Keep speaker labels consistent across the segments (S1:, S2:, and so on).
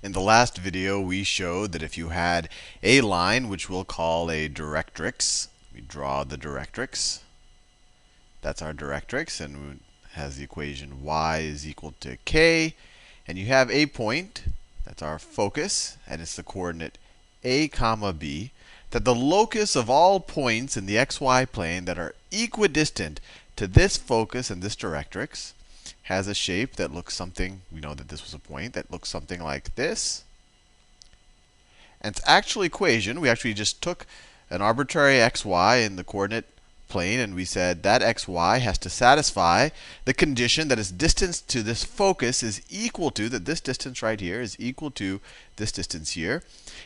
S1: In the last video, we showed that if you had a line, which we'll call a directrix, we draw the directrix. That's our directrix, and it has the equation y is equal to k. And you have a point, that's our focus, and it's the coordinate a comma b, that the locus of all points in the xy plane that are equidistant to this focus and this directrix has a shape that looks something, we know that this was a point, that looks something like this. And its actual equation, we actually just took an arbitrary xy in the coordinate plane, and we said that xy has to satisfy the condition that its distance to this focus is equal to, that this distance right here is equal to this distance here.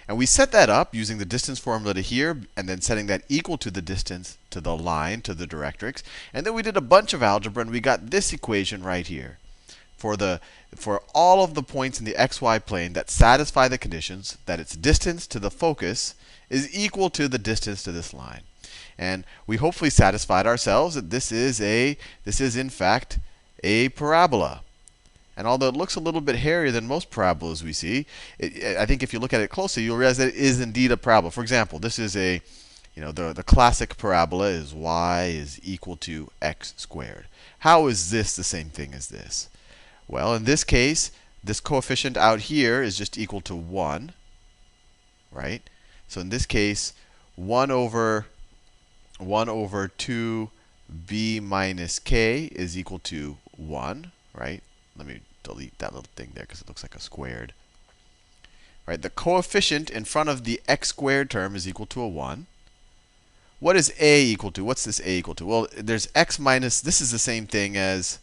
S1: And we set that up using the distance formula here, and then setting that equal to the distance to the line, to the directrix. And then we did a bunch of algebra, and we got this equation right here. For all of the points in the xy plane that satisfy the conditions that its distance to the focus is equal to the distance to this line. And we hopefully satisfied ourselves that this is in fact a parabola. And although it looks a little bit hairier than most parabolas we see, I think if you look at it closely, you'll realize that it is indeed a parabola. For example, this is the classic parabola is y is equal to x squared. How is this the same thing as this? Well, in this case, this coefficient out here is just equal to 1, right? So in this case, 1 over 2b minus k is equal to 1, right? Let me delete that little thing there because it looks like a squared. Right? The coefficient in front of the x squared term is equal to a 1. What is a equal to? What's this a equal to? Well, there's x minus, this is the same thing as,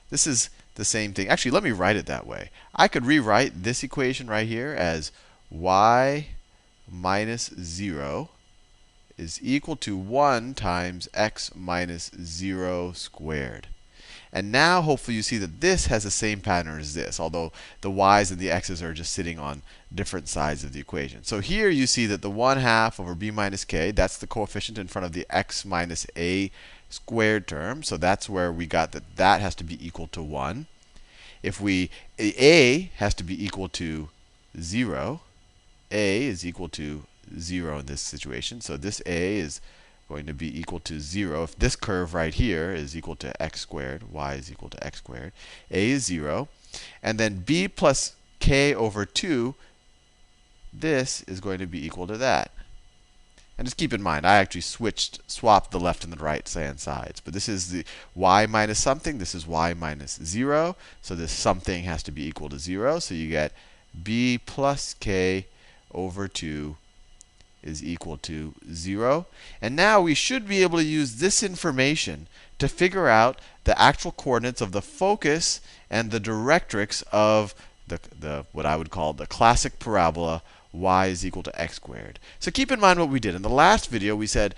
S1: this is the same thing. Actually, let me write it that way. I could rewrite this equation right here as y minus 0 is equal to 1 times x minus 0 squared. And now, hopefully, you see that this has the same pattern as this, although the y's and the x's are just sitting on different sides of the equation. So here you see that the 1/2 over b minus k, that's the coefficient in front of the x minus a squared term. So that's where we got that that has to be equal to 1. If a has to be equal to 0, a is equal to 0 in this situation. So this a is going to be equal to 0. If this curve right here is equal to x squared, y is equal to x squared, a is 0. And then b plus k over 2, this is going to be equal to that. And just keep in mind, I actually swapped the left and the right hand sides. But this is the y minus something. This is y minus 0. So this something has to be equal to 0. So you get b plus k over 2 is equal to 0. And now we should be able to use this information to figure out the actual coordinates of the focus and the directrix of the what I would call the classic parabola y is equal to x squared. So keep in mind what we did. In the last video, we said,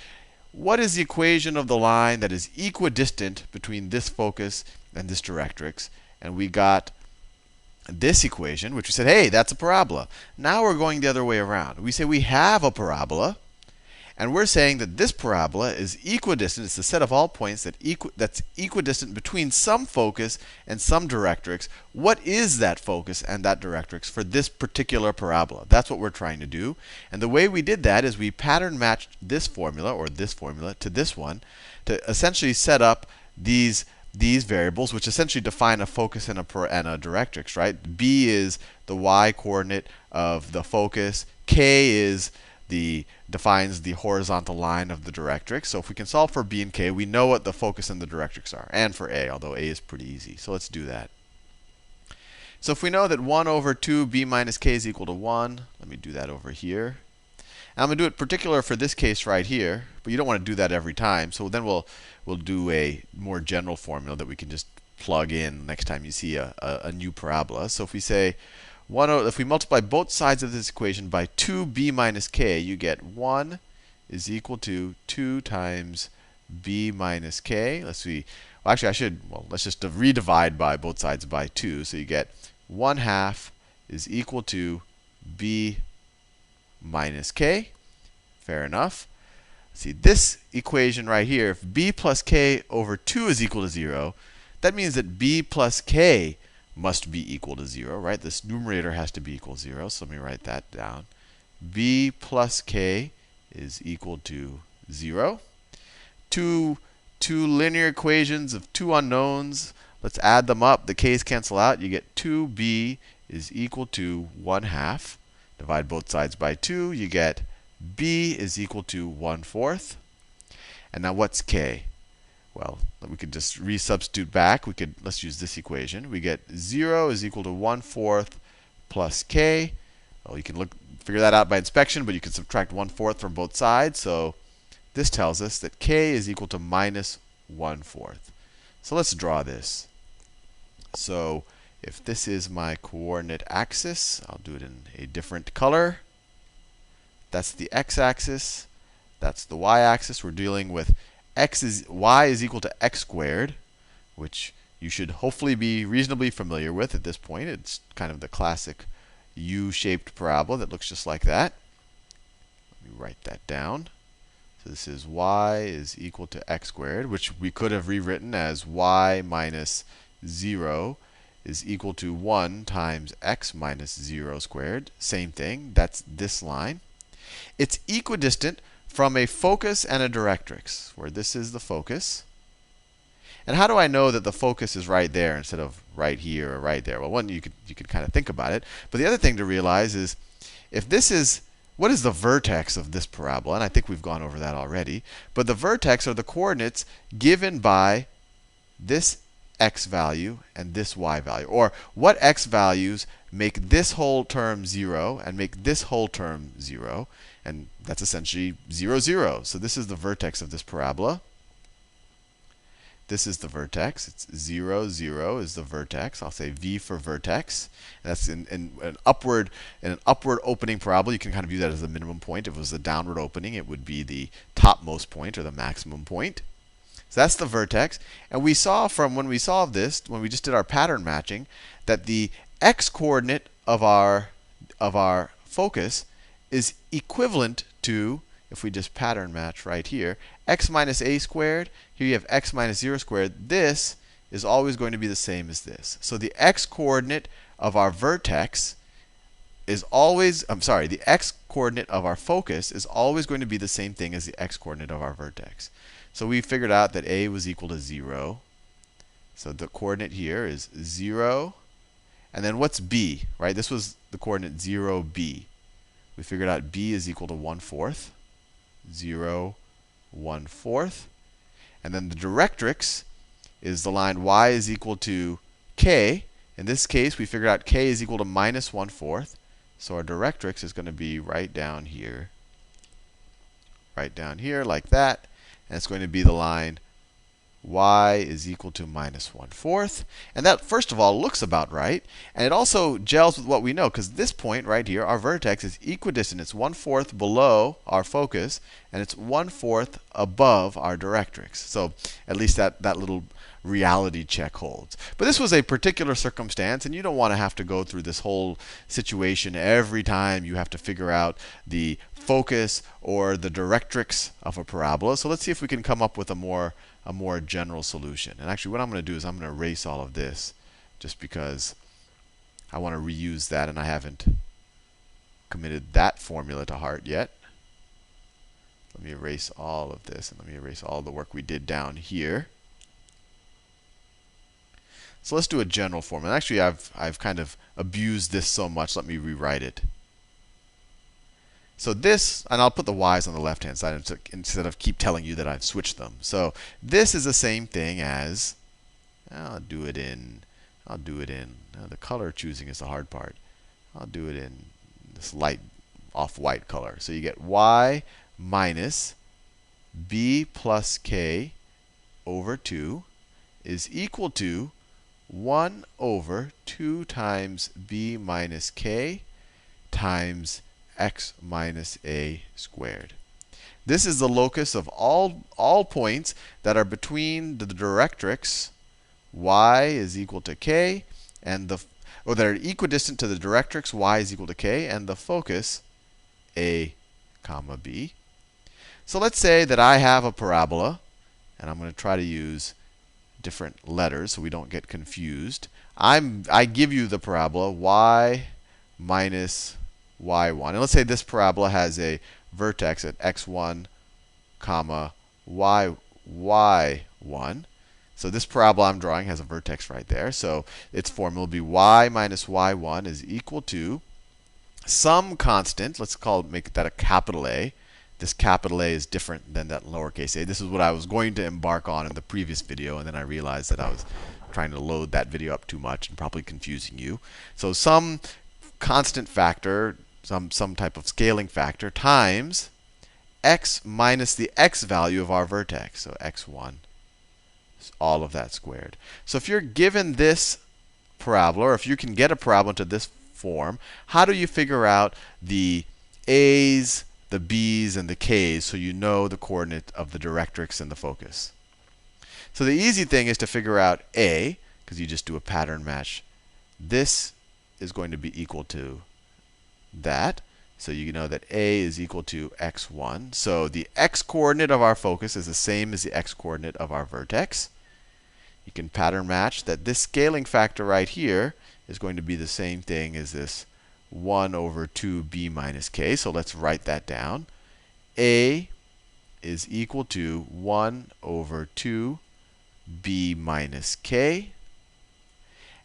S1: what is the equation of the line that is equidistant between this focus and this directrix? And we got this equation, which we said, hey, that's a parabola. Now we're going the other way around. We say we have a parabola, and we're saying that this parabola is equidistant. It's the set of all points that's equidistant between some focus and some directrix. What is that focus and that directrix for this particular parabola? That's what we're trying to do. And the way we did that is we pattern matched this formula, or this formula, to this one to essentially set up these variables, which essentially define a focus and a directrix, right? B is the y coordinate of the focus. K is defines the horizontal line of the directrix. So if we can solve for b and k, we know what the focus and the directrix are. And for a, although a is pretty easy. So let's do that. So if we know that 1 over 2 b minus k is equal to 1, let me do that over here. And I'm going to do it particular for this case right here, but you don't want to do that every time. So then we'll do a more general formula that we can just plug in next time you see a new parabola. So if we say if we multiply both sides of this equation by 2b minus k, you get 1 is equal to 2 times b minus k. Let's see. Well, actually, let's just redivide by both sides by 2. So you get 1/2 is equal to b minus k. Fair enough. See, this equation right here, if b plus k over 2 is equal to 0, that means that b plus k must be equal to 0, right? This numerator has to be equal to 0, so let me write that down. b plus k is equal to 0. Two linear equations of two unknowns. Let's add them up. The k's cancel out. You get 2b is equal to 1/2. Divide both sides by 2. You get b is equal to 1/4. And now what's k? Well, we could just resubstitute back. Let's use this equation. We get 0 is equal to 1/4 plus k. Well, you can figure that out by inspection, but you can subtract 1/4 from both sides. So this tells us that k is equal to minus 1/4. So let's draw this. So if this is my coordinate axis, I'll do it in a different color. That's the x-axis. That's the y-axis. We're dealing with y is equal to x squared, which you should hopefully be reasonably familiar with at this point. It's kind of the classic U-shaped parabola that looks just like that. Let me write that down. So this is y is equal to x squared, which we could have rewritten as y minus 0 is equal to 1 times x minus 0 squared. Same thing. That's this line. It's equidistant from a focus and a directrix, where this is the focus. And how do I know that the focus is right there instead of right here or right there? Well, one, you could kind of think about it. But the other thing to realize is, if this is, what is the vertex of this parabola? And I think we've gone over that already. But the vertex are the coordinates given by this x value and this y value. Or what x values make this whole term 0 and make this whole term 0. And that's essentially 0, 0. So this is the vertex of this parabola. This is the vertex. It's 0, 0 is the vertex. I'll say v for vertex. And that's in an upward opening parabola. You can kind of view that as the minimum point. If it was a downward opening, it would be the topmost point or the maximum point. So that's the vertex. And we saw from when we solved this, when we just did our pattern matching, that the x coordinate of our focus is equivalent to, if we just pattern match right here, x minus a squared. Here you have x minus 0 squared. This is always going to be the same as this. So the x coordinate of our vertex is always, the x coordinate of our focus is always going to be the same thing as the x coordinate of our vertex. So we figured out that a was equal to 0. So the coordinate here is 0. And then what's b, right? This was the coordinate 0, b. We figured out b is equal to 1/4. 0, 1/4. And then the directrix is the line y is equal to k. In this case, we figured out k is equal to minus 1/4. So our directrix is going to be right down here. Right down here, like that. And it's going to be the line y is equal to minus 1/4. And that, first of all, looks about right. And it also gels with what we know, because this point right here, our vertex, is equidistant. It's 1/4 below our focus, and it's 1/4 above our directrix. So at least that little reality check holds. But this was a particular circumstance, and you don't want to have to go through this whole situation every time you have to figure out the focus or the directrix of a parabola. So let's see if we can come up with a more general solution. And actually, what I'm going to do is I'm going to erase all of this, just because I want to reuse that, and I haven't committed that formula to heart yet. Let me erase all of this, and let me erase all the work we did down here. So let's do a general formula. Actually, I've kind of abused this so much. Let me rewrite it. So this, and I'll put the y's on the left-hand side instead of keep telling you that I've switched them. So this is the same thing as, I'll do it in, the color choosing is the hard part. I'll do it in this light off-white color. So you get y minus b plus k over 2 is equal to 1 over 2 times b minus k times x minus a squared. This is the locus of all points that are between the directrix y is equal to k and or that are equidistant to the directrix y is equal to k and the focus a comma b. So let's say that I have a parabola, and I'm going to try to use different letters so we don't get confused. I give you the parabola y minus y1. And let's say this parabola has a vertex at x1, comma, y1. So this parabola I'm drawing has a vertex right there. So its formula will be y minus y1 is equal to some constant. Let's make that a capital A. This capital A is different than that lowercase a. This is what I was going to embark on in the previous video, and then I realized that I was trying to load that video up too much and probably confusing you. So some constant factor, some type of scaling factor, times x minus the x value of our vertex. So x1, all of that squared. So if you're given this parabola, or if you can get a parabola into this form, how do you figure out the a's, the b's, and the k's so you know the coordinate of the directrix and the focus? So the easy thing is to figure out a, because you just do a pattern match. This is going to be equal to that. So you know that a is equal to x1. So the x coordinate of our focus is the same as the x coordinate of our vertex. You can pattern match that this scaling factor right here is going to be the same thing as this 1 over 2b minus k. So let's write that down. A is equal to 1 over 2b minus k.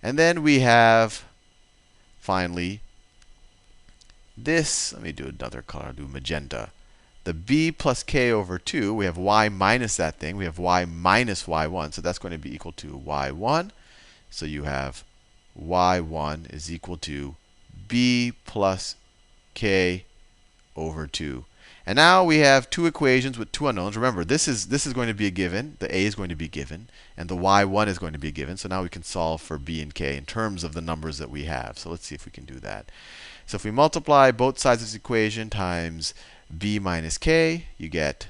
S1: And then we have, finally, this. Let me do another color. I'll do magenta. The b plus k over 2, we have y minus that thing. We have y minus y1. So that's going to be equal to y1. So you have y1 is equal to b plus k over 2. And now we have two equations with two unknowns. Remember, this is going to be a given. The a is going to be given. And the y1 is going to be given. So now we can solve for b and k in terms of the numbers that we have. So let's see if we can do that. So if we multiply both sides of this equation times b minus k, you get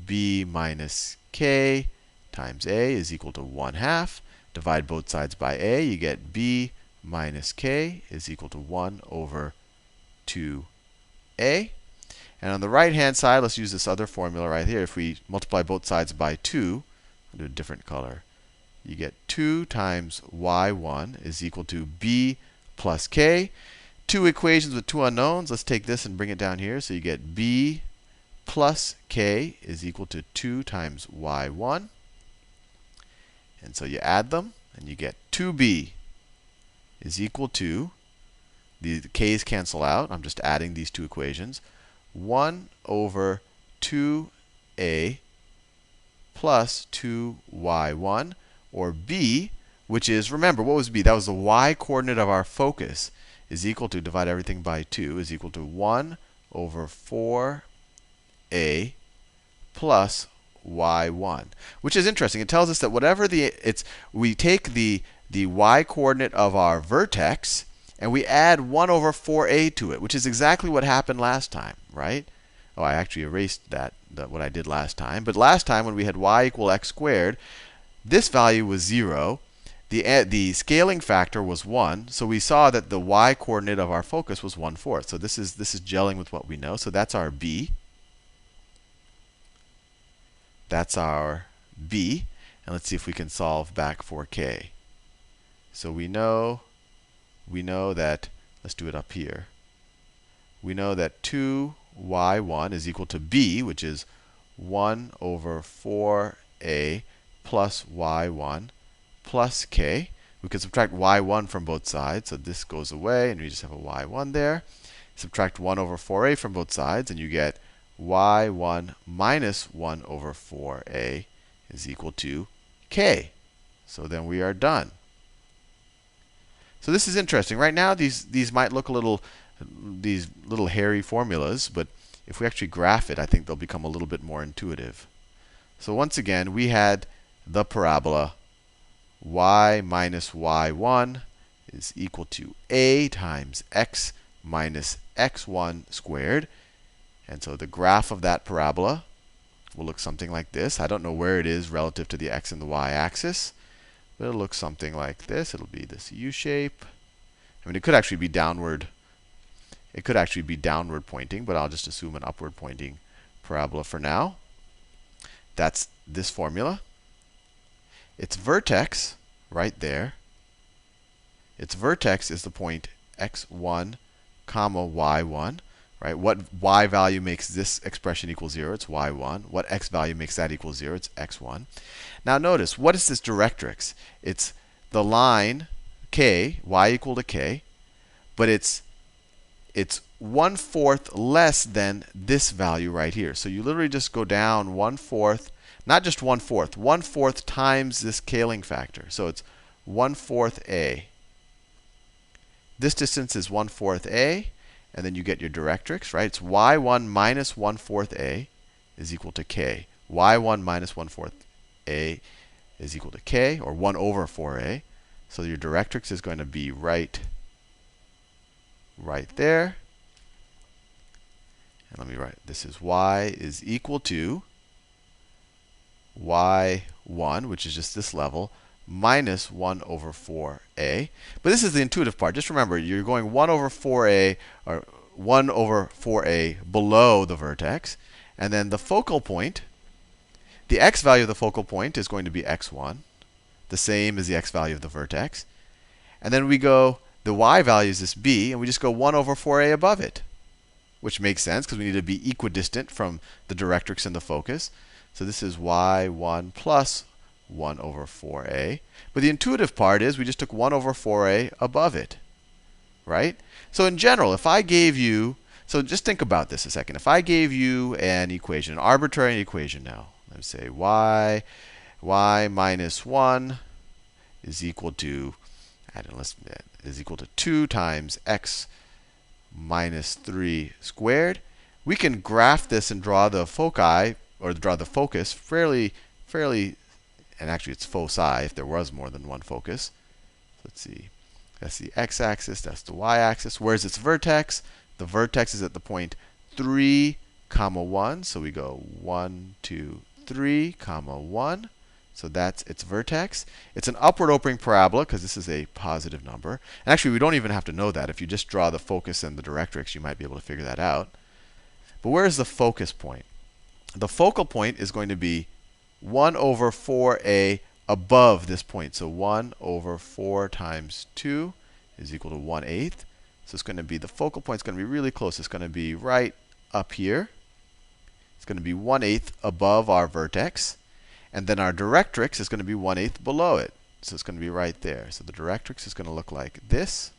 S1: b minus k times a is equal to 1/2. Divide both sides by a, you get b minus k is equal to 1 over 2a. And on the right-hand side, let's use this other formula right here. If we multiply both sides by 2, I'll do a different color. You get 2 times y1 is equal to b plus k. Two equations with two unknowns. Let's take this and bring it down here. So you get b plus k is equal to 2 times y1. And so you add them, and you get 2b is equal to, the k's cancel out. I'm just adding these two equations. 1 over 2a plus 2y1, or b, which is, remember, what was b? That was the y coordinate of our focus, is equal to, divide everything by 2, is equal to 1 over 4a plus y1, which is interesting. It tells us that whatever we take the y coordinate of our vertex and we add 1 over 4a to it, which is exactly what happened last time, right? Oh, I actually erased what I did last time. But last time when we had y equal x squared, this value was 0. The scaling factor was 1. So we saw that the y coordinate of our focus was 1/4. So this is gelling with what we know. So that's our b. That's our b. And let's see if we can solve back for k. So we know that, let's do it up here. We know that 2y1 is equal to b, which is 1 over 4a plus y1 plus k. We can subtract y1 from both sides, so this goes away, and we just have a y1 there. Subtract 1 over 4a from both sides, and you get y1 minus 1 over 4a is equal to k. So then we are done. So this is interesting. Right now, these might look these little hairy formulas, but if we actually graph it, I think they'll become a little bit more intuitive. So once again, we had the parabola y minus y1 is equal to a times x minus x1 squared. And so the graph of that parabola will look something like this. I don't know where it is relative to the x and the y axis, but it'll look something like this. It'll be this U shape. I mean, it could actually be downward. It could actually be downward pointing, but I'll just assume an upward pointing parabola for now. That's this formula. its vertex right there, its vertex is the point x1, comma y1. Right? What y value makes this expression equal 0? It's y1. What x value makes that equal 0? It's x1. Now notice, what is this directrix? It's the line k, y equal to k, but it's 1/4 less than this value right here. So you literally just go down 1/4, not just 1/4, 1/4 times this scaling factor. So it's 1/4 a. This distance is 1/4 a. And then you get your directrix, right? It's y1 minus 1/4 a is equal to k. y1 minus 1/4 a is equal to k, or 1/4a. So your directrix is going to be right there. And let me write, this is y is equal to y1, which is just this level, minus 1/4a. But this is the intuitive part. Just remember, you're going 1/4a, or 1/4a below the vertex. And then the focal point, the x value of the focal point is going to be x1, the same as the x value of the vertex. And then we go, the y value is this b, and we just go 1/4a above it, which makes sense because we need to be equidistant from the directrix and the focus. So this is y1 plus 1/4a. But the intuitive part is we just took 1/4a above it, right? So in general, if I gave you, so just think about this a second. If I gave you an equation, an arbitrary equation now, let's say y minus 1 is equal to, is equal to 2 times x minus 3 squared. We can graph this and draw the foci, or draw the focus fairly, and actually it's foci if there was more than one focus. Let's see. That's the x-axis, that's the y-axis. Where's its vertex? The vertex is at the point 3, comma 1. So we go 1, 2, 3, comma 1. So that's its vertex. It's an upward opening parabola because this is a positive number. And actually, we don't even have to know that. If you just draw the focus and the directrix, you might be able to figure that out. But where is the focus point? The focal point is going to be 1/4a above this point. So 1/4 times 2 is equal to 1/8. So it's going to be, the focal point is going to be really close. It's going to be right up here. It's going to be 1/8 above our vertex. And then our directrix is going to be 1/8 below it. So it's going to be right there. So the directrix is going to look like this.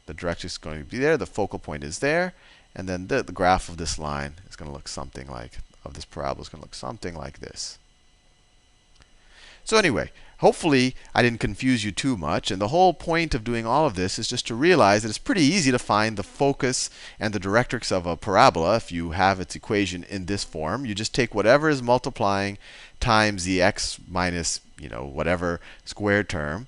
S1: The directrix is going to be there. The focal point is there. And then the graph of this line is going to look something like, of this parabola is going to look something like this. So anyway, hopefully I didn't confuse you too much. And the whole point of doing all of this is just to realize that it's pretty easy to find the focus and the directrix of a parabola if you have its equation in this form. You just take whatever is multiplying times the x minus, whatever squared term.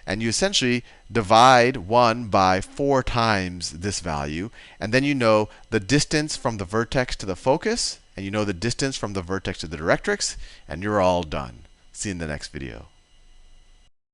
S1: And you essentially divide 1 by 4 times this value. And then you know the distance from the vertex to the focus. And you know the distance from the vertex to the directrix. And you're all done. See you in the next video.